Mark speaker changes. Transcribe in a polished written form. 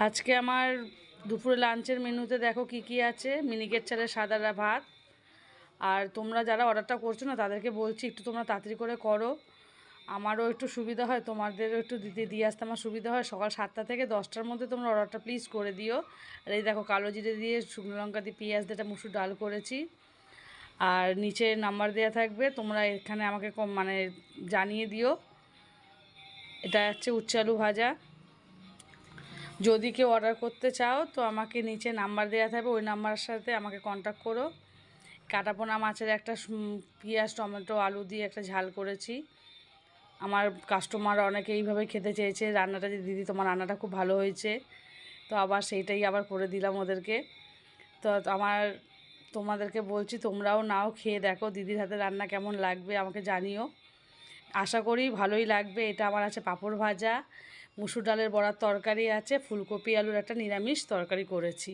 Speaker 1: আজকে আমার দুপুরে লাঞ্চের মেনুতে দেখো কি কি আছে। মিনিকেট চালের সাদা ভাত। আর তোমরা যারা অর্ডারটা করছো না তাদেরকে বলছি একটু তোমরা তাড়াতাড়ি করে করো, আমারও একটু সুবিধা হয়, তোমাদেরও একটু দিয়ে আসতে আমার সুবিধা হয়। সকাল 7টা থেকে 10টার মধ্যে তোমরা অর্ডারটা প্লিজ করে দিও। আর এই দেখো কালো জিরে দিয়ে শুকনো লঙ্কা দিয়ে পেঁয়াজ দিয়ে একটা মুসুর ডাল করেছি। আর নিচে নাম্বার দেওয়া থাকবে, তোমরা এখানে আমাকে মানে জানিয়ে দিও। এটা হচ্ছে উচ্ছে আলু ভাজা। যদি কেউ অর্ডার করতে চাও তো আমাকে নিচে নাম্বার দেওয়া থাকবে, ওই নাম্বারের সাথে আমাকে কন্ট্যাক্ট করো। কাটাপোনা মাছের একটা পেঁয়াজ টমেটো আলু দিয়ে একটা ঝাল করেছি। আমার কাস্টমার অনেকে এইভাবে খেতে চেয়েছে, রান্নাটা যে দিদি তোমার রান্নাটা খুব ভালো হয়েছে, তো আবার সেইটাই আবার করে দিলাম ওদেরকে। তো তোমাদেরকে বলছি তোমরাও নাও, খেয়ে দেখো দিদির হাতে রান্না কেমন লাগবে আমাকে জানিও। আশা করি ভালোই লাগবে। এটা আমার আছে পাঁপড় ভাজা, মুসুর ডালের বড়ার তরকারি আছে, ফুলকপি আলুর একটা নিরামিষ তরকারি করেছি।